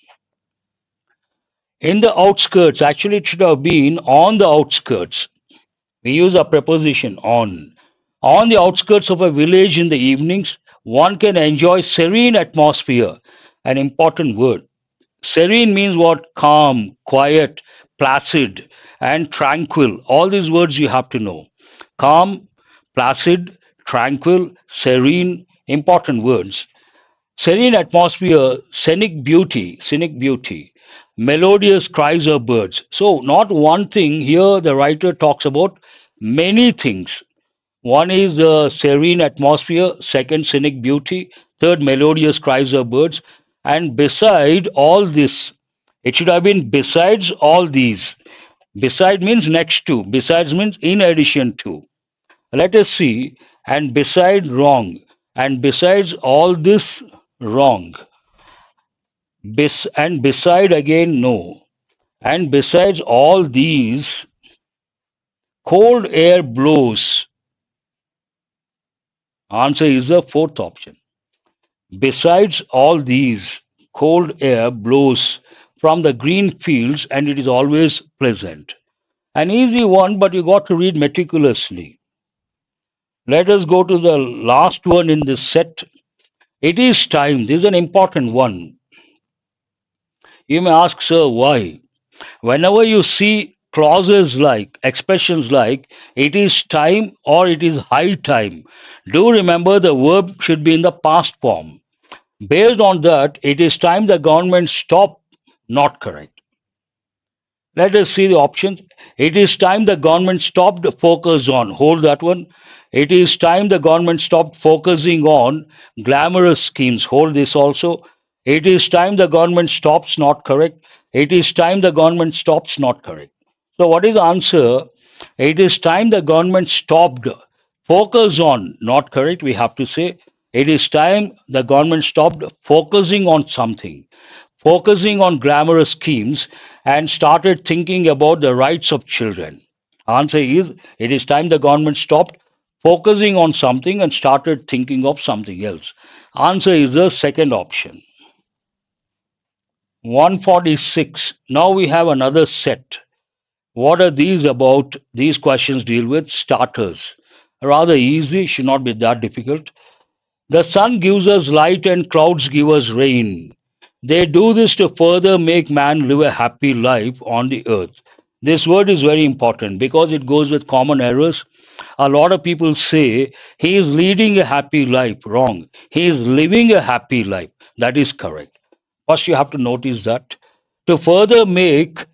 In the outskirts, actually, it should have been on the outskirts. We use a preposition on. On the outskirts of a village in the evenings, one can enjoy serene atmosphere, an important word. Serene means what? Calm, quiet, placid, and tranquil. All these words you have to know. Calm, placid, tranquil, serene, important words. Serene atmosphere, scenic beauty, melodious cries of birds. So, not one thing here, the writer talks about many things. One is serene atmosphere, second, scenic beauty, third, melodious cries of birds, and beside all this, it should have been besides all these. Beside means next to, besides means in addition to. Let us see, and beside wrong, and besides all this wrong. And beside again, no. And besides all these, cold air blows. Answer is the fourth option. Besides all these, cold air blows from the green fields and it is always pleasant. An easy one, but you got to read meticulously. Let us go to the last one in this set. It is time. This is an important one. You may ask, sir, why? Whenever you see clauses like, expressions like, it is time or it is high time, do remember the verb should be in the past form. Based on that, it is time the government stop, not correct. Let us see the options. It is time the government stopped focus on. Hold that one. It is time the government stopped focusing on glamorous schemes. Hold this also. It is time the government stops, not correct. It is time the government stops, not correct. So, what is the answer? It is time the government stopped. Focus on, not correct. We have to say it is time the government stopped focusing on something, focusing on glamorous schemes, and started thinking about the rights of children. Answer is it is time the government stopped focusing on something and started thinking of something else. Answer is the second option. 146. Now we have another set. What are these about? These questions deal with starters. Rather easy, should not be that difficult. The sun gives us light and clouds give us rain. They do this to further make man live a happy life on the earth. This word is very important because it goes with common errors. A lot of people say he is leading a happy life. Wrong. He is living a happy life. That is correct. First, you have to notice that. To further make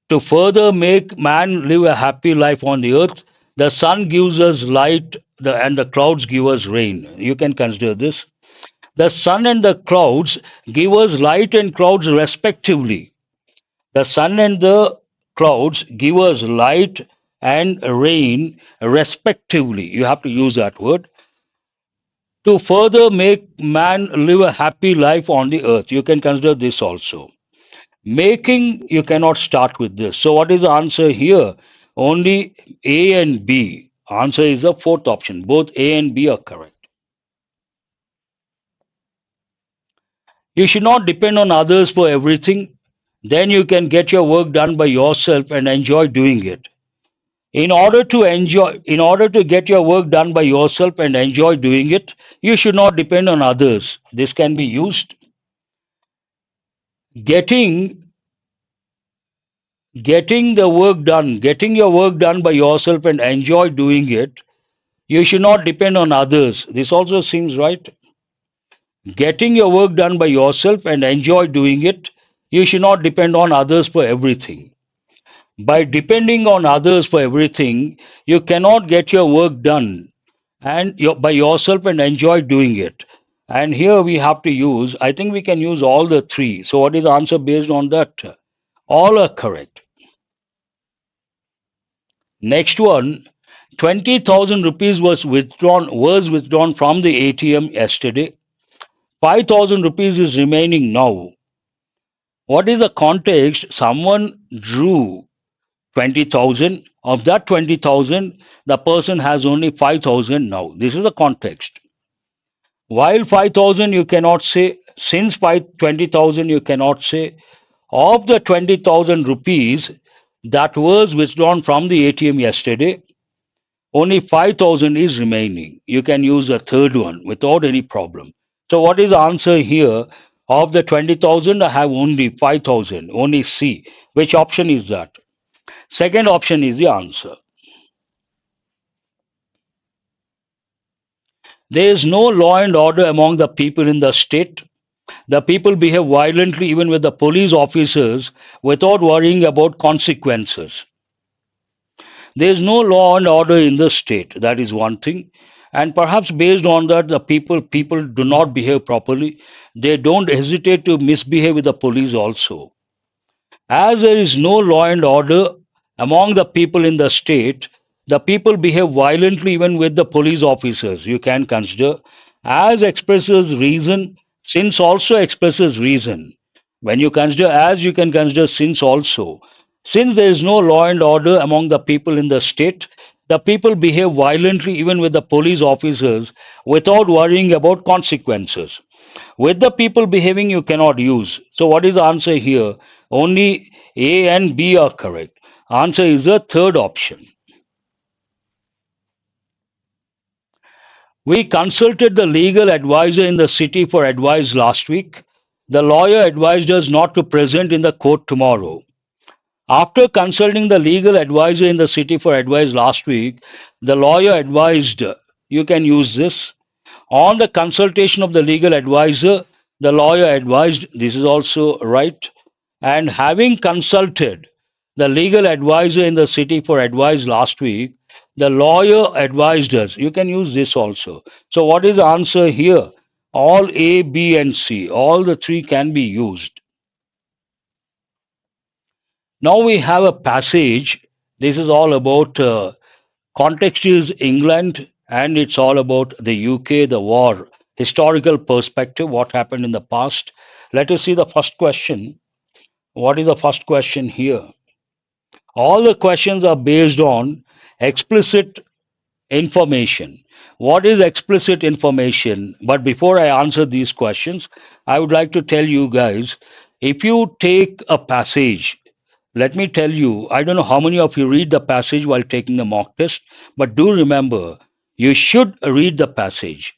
to further make man live a happy life on the earth, the sun gives us light and the clouds give us rain. You can consider this. The sun and the clouds give us light and clouds respectively. The sun and the clouds give us light and rain respectively. You have to use that word. To further make man live a happy life on the earth. You can consider this also. Making, you cannot start with this. So, what is the answer here? Only A and B. Answer is the fourth option. Both A and B are correct. You should not depend on others for everything. Then you can get your work done by yourself and enjoy doing it. In order to get your work done by yourself and enjoy doing it, you should not depend on others. This can be used. Getting getting your work done by yourself and enjoy doing it, you should not depend on others. This also seems right. Getting your work done by yourself and enjoy doing it, you should not depend on others for everything. By depending on others for everything, you cannot get your work done by yourself and enjoy doing it. And here we have to use, I think we can use all the three. So what is the answer based on that? All are correct. Next one, 20,000 rupees was withdrawn from the ATM yesterday. 5,000 rupees is remaining now. What is the context? Someone drew 20,000. Of that 20,000, the person has only 5,000 now. This is the context. While 5,000 you cannot say, since 20,000 you cannot say, of the 20,000 rupees that was withdrawn from the ATM yesterday, only 5,000 is remaining. You can use a third one without any problem. So, what is the answer here? Of the 20,000, I have only 5,000, only C. Which option is that? Second option is the answer. There is no law and order among the people in the state. The people behave violently even with the police officers without worrying about consequences. There is no law and order in the state. That is one thing. And perhaps based on that, the people do not behave properly. They don't hesitate to misbehave with the police also. As there is no law and order among the people in the state, the people behave violently even with the police officers. You can consider as expresses reason, since also expresses reason. When you consider as, you can consider since also. Since there is no law and order among the people in the state, the people behave violently even with the police officers without worrying about consequences. With the people behaving, you cannot use. So, what is the answer here? Only A and B are correct. Answer is the third option. We consulted the legal advisor in the city for advice last week. The lawyer advised us not to present in the court tomorrow. After consulting the legal advisor in the city for advice last week, the lawyer advised, you can use this. On the consultation of the legal advisor, the lawyer advised, this is also right. And having consulted the legal advisor in the city for advice last week, the lawyer advised us. You can use this also. So, what is the answer here? All A, B, and C, all the three can be used. Now we have a passage. This is all about context is England, and it's all about the UK, the war, historical perspective, what happened in the past. Let us see the first question. What is the first question here? All the questions are based on explicit information. What is explicit information? But before I answer these questions, I would like to tell you guys, if you take a passage, let me tell you, I don't know how many of you read the passage while taking a mock test, but do remember, you should read the passage.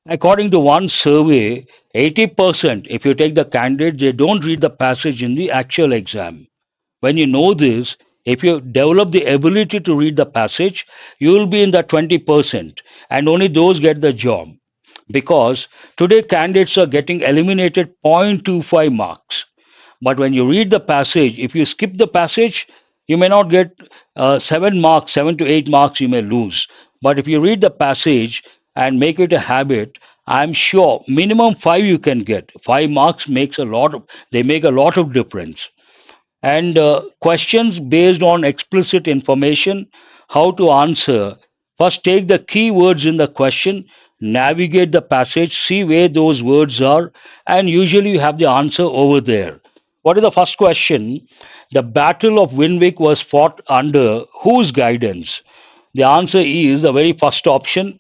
According to one survey, 80%, if you take the candidate, they don't read the passage in the actual exam. When you know this, if you develop the ability to read the passage, you will be in the 20%, and only those get the job. Because today candidates are getting eliminated 0.25 marks. But when you read the passage, if you skip the passage, you may not get 7 marks, 7 to 8 marks you may lose. But if you read the passage and make it a habit, I'm sure minimum 5 you can get. 5 marks makes a lot of, they make a lot of difference. And questions based on explicit information, how to answer. First, take the key words in the question, navigate the passage, see where those words are, and usually you have the answer over there. What is the first question? The Battle of Winwick was fought under whose guidance? The answer is the very first option.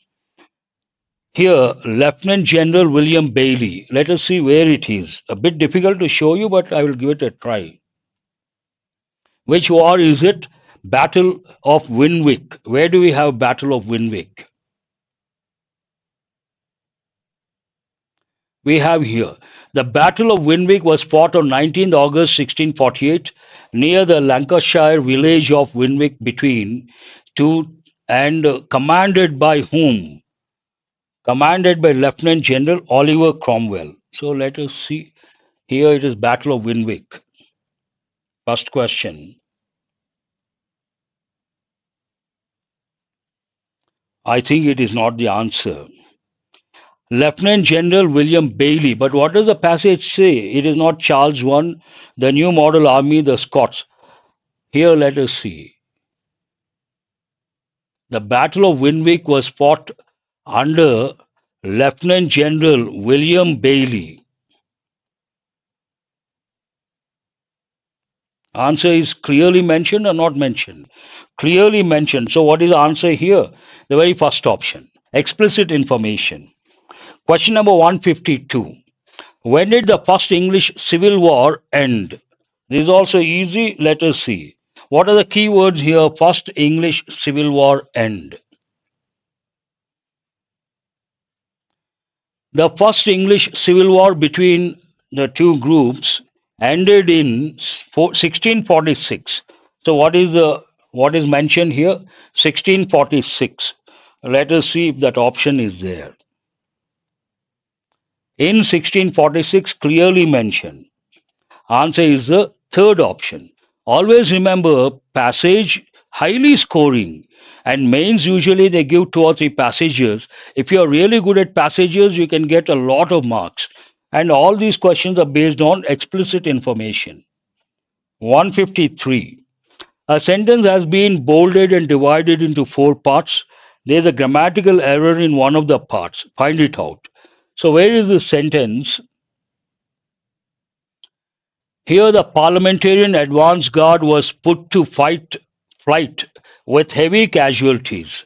Here, Lieutenant General William Bailey. Let us see where it is. A bit difficult to show you, but I will give it a try. Which war is it? Battle of Winwick. Where do we have Battle of Winwick? We have here. The Battle of Winwick was fought on 19th August 1648 near the Lancashire village of Winwick between two and commanded by whom? Commanded by Lieutenant General Oliver Cromwell. So let us see. Here it is Battle of Winwick. First question. I think it is not the answer. Lieutenant General William Bailey. But what does the passage say? It is not Charles I, the new model army, the Scots. Here let us see. The Battle of Winwick was fought under Lieutenant General William Bailey. Answer is clearly mentioned or not mentioned? Clearly mentioned. So what is the answer here? The very first option. Explicit information. Question number 152. When did the first English Civil War end? This is also easy. Let us see. What are the key words here? First English Civil War end. The first English Civil War between the two groups ended in 1646. So what is mentioned here? 1646. Let us see if that option is there. In 1646, clearly mentioned. Answer is the third option. Always remember passage highly scoring and mains usually they give two or three passages. If you are really good at passages, you can get a lot of marks. And all these questions are based on explicit information. 153. A sentence has been bolded and divided into four parts. There is a grammatical error in one of the parts. Find it out. So, where is the sentence? Here the parliamentarian advance guard was put to flight with heavy casualties.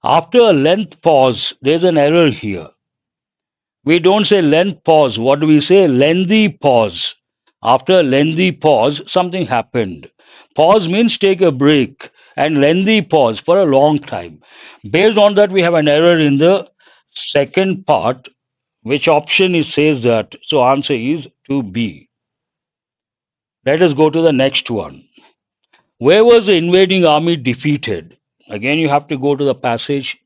After a length pause, there's an error here. We don't say length pause. What do we say? Lengthy pause. After a lengthy pause, something happened. Pause means take a break, and lengthy pause for a long time. Based on that, we have an error in the second part. Which option is says that? So answer is 2B. Let us go to the next one. Where was the invading army defeated? Again, you have to go to the passage.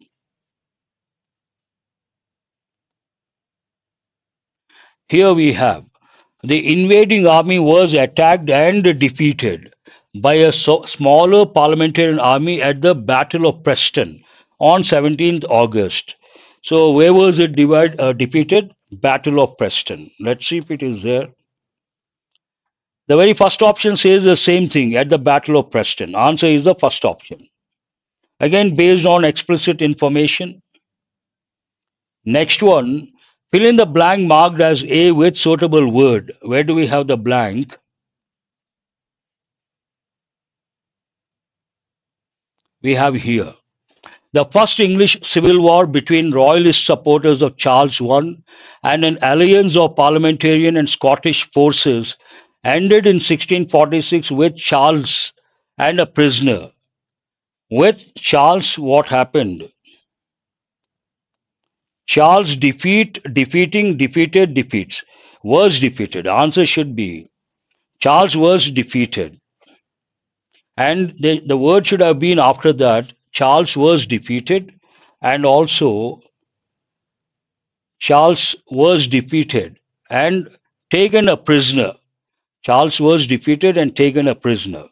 Here we have the invading army was attacked and defeated by a smaller parliamentarian army at the Battle of Preston on 17th August. So, where was it defeated? Battle of Preston. Let's see if it is there. The very first option says the same thing at the Battle of Preston. Answer is the first option. Again, based on explicit information. Next one, fill in the blank marked as A with suitable word. Where do we have the blank? We have here. The first English Civil War between Royalist supporters of Charles I and an alliance of parliamentarian and Scottish forces ended in 1646 with Charles and a prisoner. With Charles, what happened? Charles defeats. Was defeated. Answer should be Charles was defeated. And the word should have been after that Charles was defeated and also Charles was defeated and taken a prisoner. Charles was defeated and taken a prisoner.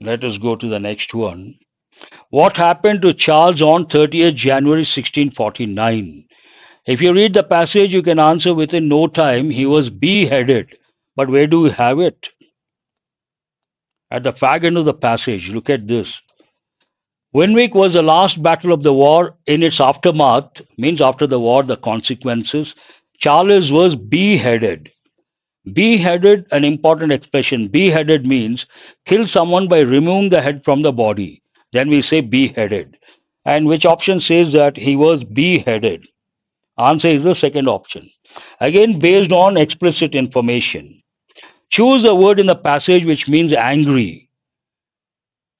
Let us go to the next one. What happened to Charles on 30th January 1649? If you read the passage, you can answer within no time. He was beheaded. But where do we have it? At the fag end of the passage, look at this. Winwick was the last battle of the war. In its aftermath, means after the war, the consequences, Charles was beheaded. Beheaded, an important expression. Beheaded means kill someone by removing the head from the body. Then we say beheaded. And which option says that he was beheaded? Answer is the second option. Again, based on explicit information. Choose a word in the passage which means angry.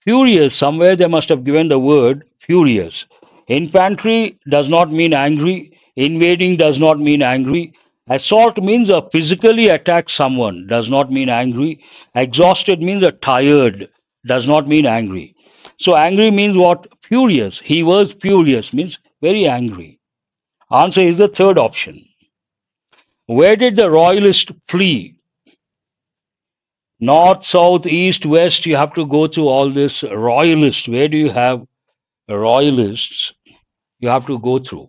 Furious, somewhere they must have given the word furious. Infantry does not mean angry. Invading does not mean angry. Assault means a physically attack someone, does not mean angry. Exhausted means a tired, does not mean angry. So angry means what? Furious. He was furious, means very angry. Answer is the third option. Where did the royalist flee? North, south, east, west, you have to go through all this royalist. Where do you have royalists? You have to go through.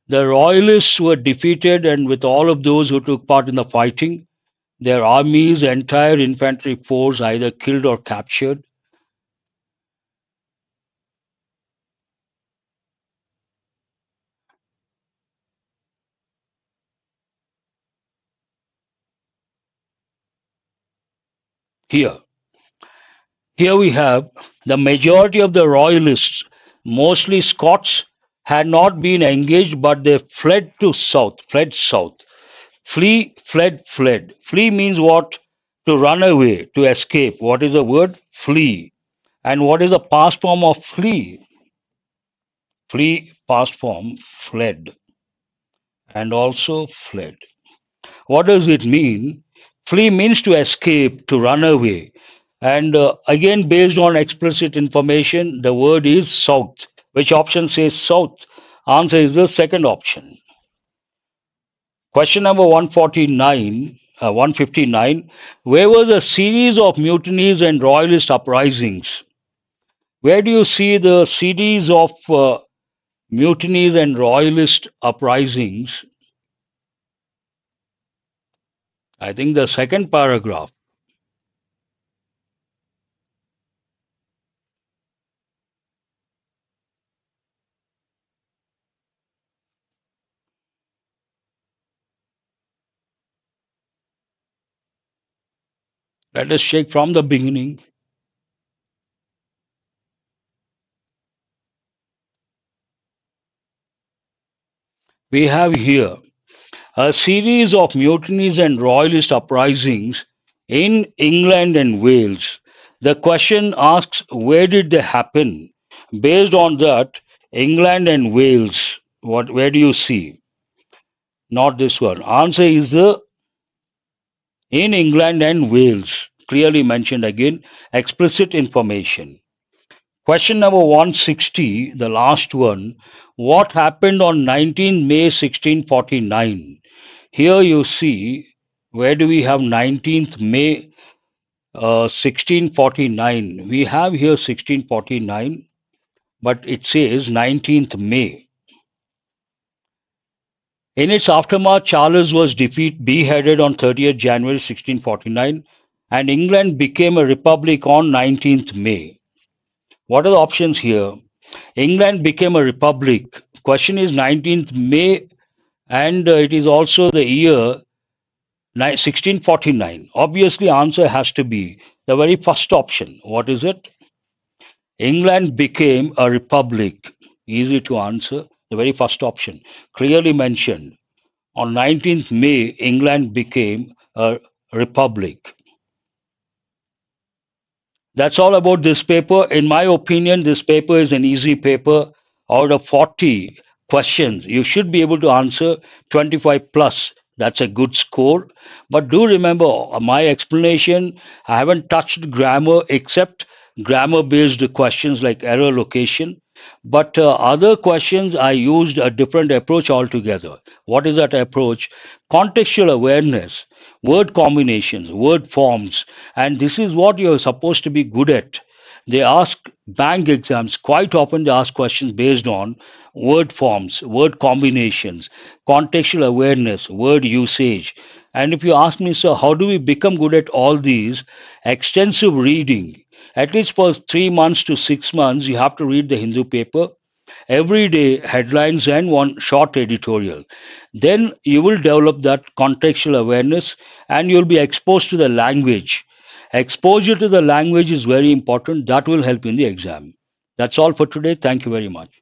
The royalists were defeated, and with all of those who took part in the fighting, their armies, entire infantry force either killed or captured. Here, here we have the majority of the royalists, mostly Scots, had not been engaged, but they fled to south, fled south. Flee, fled, fled. Flee means what? To run away, to escape. What is the word? Flee. And what is the past form of flee? Flee, past form, fled. And also fled. What does it mean? Flee means to escape, to run away. And again, based on explicit information, the word is south. Which option says south? Answer is the second option. Question number 159. Where was a series of mutinies and royalist uprisings? Where do you see the series of mutinies and royalist uprisings? I think the second paragraph. Let us check from the beginning. We have here a series of mutinies and royalist uprisings in England and Wales. The question asks, where did they happen? Based on that, England and Wales, where do you see? Not this one. Answer is in England and Wales. Clearly mentioned again, explicit information. Question number 160, the last one. What happened on 19 May 1649? Here you see, where do we have 19th May 1649? We have here 1649, but it says 19th May. In its aftermath, Charles was beheaded on 30th January 1649, and England became a republic on 19th May. What are the options here? England became a republic. Question is 19th May, and it is also the year 1649. Obviously, answer has to be the very first option. What is it? England became a republic. Easy to answer. The very first option. Clearly mentioned. On 19th May, England became a republic. That's all about this paper. In my opinion, this paper is an easy paper. Out of 40 questions, you should be able to answer 25 plus. That's a good score. But do remember my explanation. I haven't touched grammar except grammar based questions like error location. But other questions, I used a different approach altogether. What is that approach? Contextual awareness, word combinations, word forms, and this is what you're supposed to be good at. They ask bank exams, quite often they ask questions based on word forms, word combinations, contextual awareness, word usage. And if you ask me, so how do we become good at all these? Extensive reading. At least for 3 months to 6 months, you have to read the Hindu paper every day, headlines and one short editorial. Then you will develop that contextual awareness and you'll be exposed to the language. Exposure to the language is very important. That will help in the exam. That's all for today. Thank you very much.